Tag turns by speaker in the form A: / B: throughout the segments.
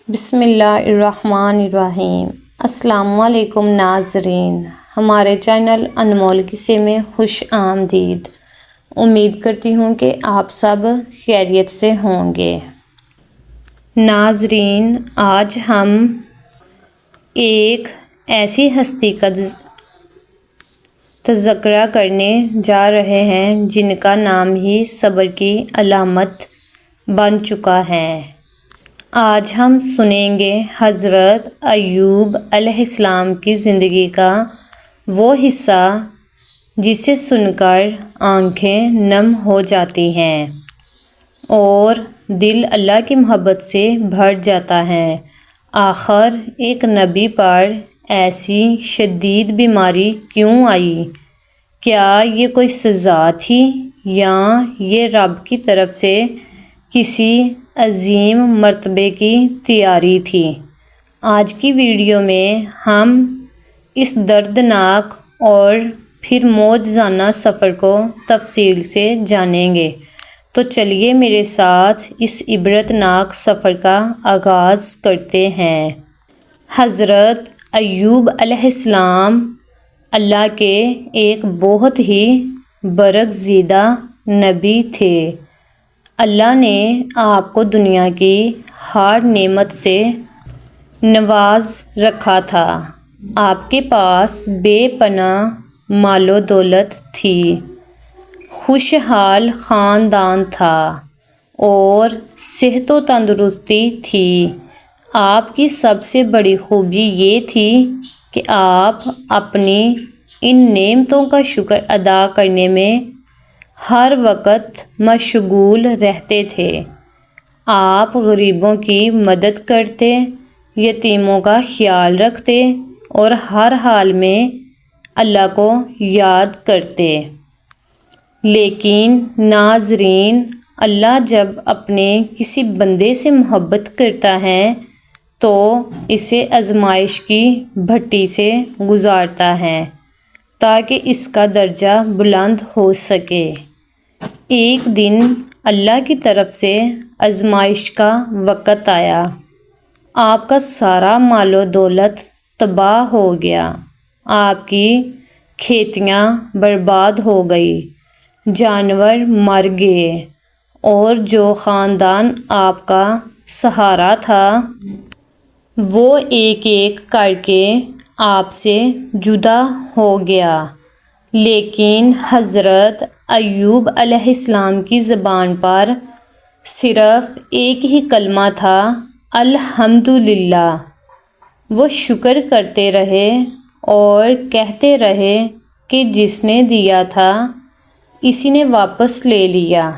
A: بسم اللہ الرحمن الرحیم۔ السلام علیکم ناظرین، ہمارے چینل انمول قصے میں خوش آمدید۔ امید کرتی ہوں کہ آپ سب خیریت سے ہوں گے۔ ناظرین، آج ہم ایک ایسی ہستی کا تذکرہ کرنے جا رہے ہیں جن کا نام ہی صبر کی علامت بن چکا ہے۔ آج ہم سنیں گے حضرت ایوب علیہ السلام کی زندگی کا وہ حصہ جسے سن کر آنکھیں نم ہو جاتی ہیں اور دل اللہ کی محبت سے بھر جاتا ہے۔ آخر ایک نبی پر ایسی شدید بیماری کیوں آئی؟ کیا یہ کوئی سزا تھی یا یہ رب کی طرف سے کسی عظیم مرتبے کی تیاری تھی؟ آج کی ویڈیو میں ہم اس دردناک اور پھر معجزانہ سفر کو تفصیل سے جانیں گے، تو چلیے میرے ساتھ اس عبرتناک سفر کا آغاز کرتے ہیں۔ حضرت ایوب علیہ السلام اللہ کے ایک بہت ہی برگزیدہ نبی تھے۔ اللہ نے آپ کو دنیا کی ہر نعمت سے نواز رکھا تھا۔ آپ کے پاس بے پناہ مال و دولت تھی، خوشحال خاندان تھا اور صحت و تندرستی تھی۔ آپ کی سب سے بڑی خوبی یہ تھی کہ آپ اپنی ان نعمتوں کا شکر ادا کرنے میں ہر وقت مشغول رہتے تھے۔ آپ غریبوں کی مدد کرتے، یتیموں کا خیال رکھتے اور ہر حال میں اللہ کو یاد کرتے۔ لیکن ناظرین، اللہ جب اپنے کسی بندے سے محبت کرتا ہے تو اسے آزمائش کی بھٹی سے گزارتا ہے تاکہ اس کا درجہ بلند ہو سکے۔ ایک دن اللہ کی طرف سے آزمائش کا وقت آیا۔ آپ کا سارا مال و دولت تباہ ہو گیا، آپ کی کھیتیاں برباد ہو گئی، جانور مر گئے اور جو خاندان آپ کا سہارا تھا وہ ایک ایک کر کے آپ سے جدا ہو گیا۔ لیکن حضرت ایوب علیہ السلام کی زبان پر صرف ایک ہی کلمہ تھا، الحمدللہ۔ وہ شکر کرتے رہے اور کہتے رہے کہ جس نے دیا تھا اسی نے واپس لے لیا۔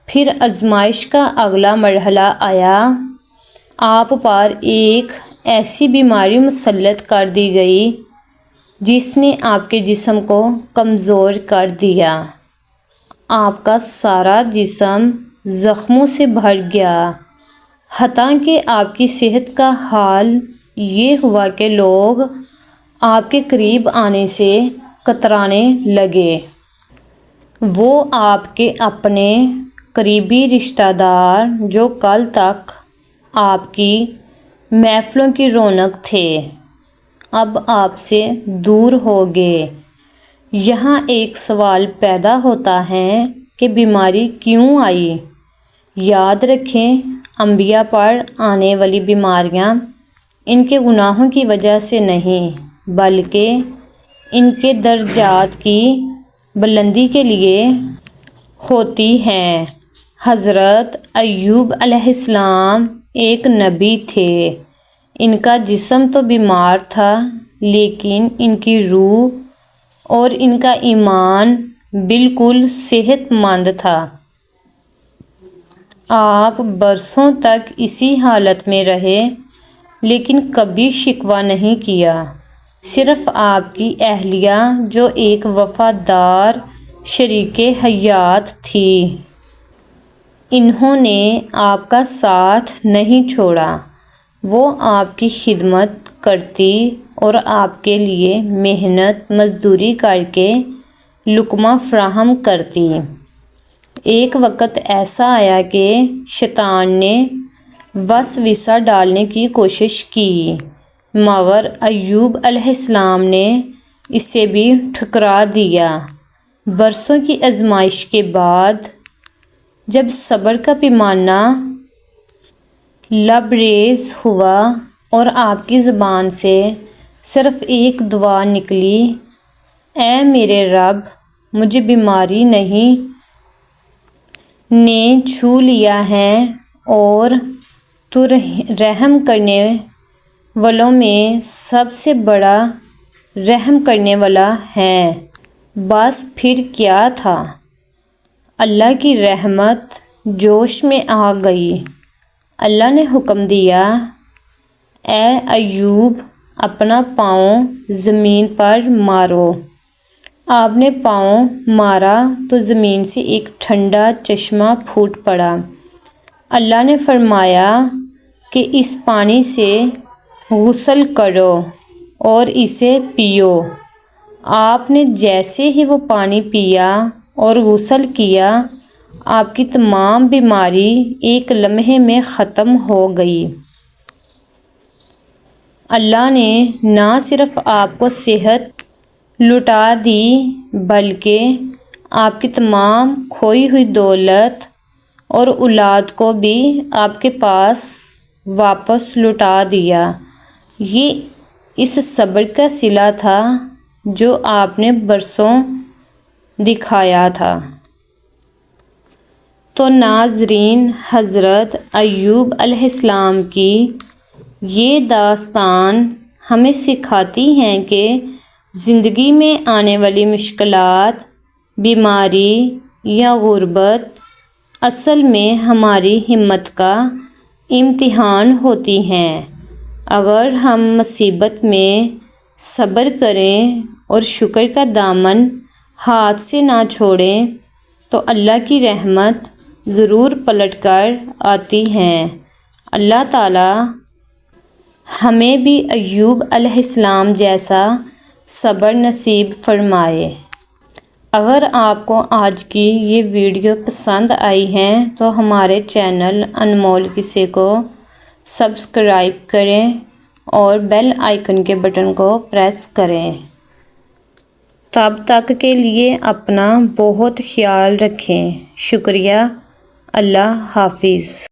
A: پھر آزمائش کا اگلا مرحلہ آیا۔ آپ پر ایک ایسی بیماری مسلط کر دی گئی جس نے آپ کے جسم کو کمزور کر دیا۔ آپ کا سارا جسم زخموں سے بھر گیا، حتیٰ کہ آپ کی صحت کا حال یہ ہوا کہ لوگ آپ کے قریب آنے سے کترانے لگے۔ وہ آپ کے اپنے قریبی رشتہ دار جو کل تک آپ کی محفلوں کی رونق تھے، اب آپ سے دور ہو گئے۔ یہاں ایک سوال پیدا ہوتا ہے کہ بیماری کیوں آئی؟ یاد رکھیں، انبیاء پر آنے والی بیماریاں ان کے گناہوں کی وجہ سے نہیں بلکہ ان کے درجات کی بلندی کے لیے ہوتی ہیں۔ حضرت ایوب علیہ السلام ایک نبی تھے۔ ان کا جسم تو بیمار تھا لیکن ان کی روح اور ان کا ایمان بالکل صحت مند تھا۔ آپ برسوں تک اسی حالت میں رہے لیکن کبھی شکوہ نہیں کیا۔ صرف آپ کی اہلیہ جو ایک وفادار شریک حیات تھی، انہوں نے آپ کا ساتھ نہیں چھوڑا۔ وہ آپ کی خدمت کرتی اور آپ کے لیے محنت مزدوری کر کے لقمہ فراہم کرتی۔ ایک وقت ایسا آیا کہ شیطان نے وسوسہ ڈالنے کی کوشش کی، مگر ایوب علیہ السلام نے اسے بھی ٹھکرا دیا۔ برسوں کی آزمائش کے بعد جب صبر کا پیمانہ لبریز ہوا اور آپ کی زبان سے صرف ایک دعا نکلی، اے میرے رب، مجھے بیماری نہیں نے چھو لیا ہے اور تو رحم کرنے والوں میں سب سے بڑا رحم کرنے والا ہے، بس پھر کیا تھا؟ اللہ کی رحمت جوش میں آ گئی۔ اللہ نے حکم دیا، اے ایوب، اپنا پاؤں زمین پر مارو۔ آپ نے پاؤں مارا تو زمین سے ایک ٹھنڈا چشمہ پھوٹ پڑا۔ اللہ نے فرمایا کہ اس پانی سے غسل کرو اور اسے پیو۔ آپ نے جیسے ہی وہ پانی پیا اور غسل کیا، آپ کی تمام بیماری ایک لمحے میں ختم ہو گئی۔ اللہ نے نہ صرف آپ کو صحت لوٹا دی بلکہ آپ کی تمام کھوئی ہوئی دولت اور اولاد کو بھی آپ کے پاس واپس لوٹا دیا۔ یہ اس صبر کا صلہ تھا جو آپ نے برسوں دکھایا تھا۔ تو ناظرین، حضرت ایوب علیہ السلام کی یہ داستان ہمیں سکھاتی ہے کہ زندگی میں آنے والی مشکلات، بیماری یا غربت اصل میں ہماری ہمت کا امتحان ہوتی ہیں۔ اگر ہم مصیبت میں صبر کریں اور شکر کا دامن ہاتھ سے نہ چھوڑیں تو اللہ کی رحمت ضرور پلٹ کر آتی ہے۔ اللہ تعالیٰ ہمیں بھی ایوب علیہ السلام جیسا صبر نصیب فرمائے۔ اگر آپ کو آج کی یہ ویڈیو پسند آئی ہے تو ہمارے چینل انمول قصے کو سبسکرائب کریں اور بیل آئیکن کے بٹن کو پریس کریں۔ تب تک کے لیے اپنا بہت خیال رکھیں۔ شکریہ۔ اللہ حافظ۔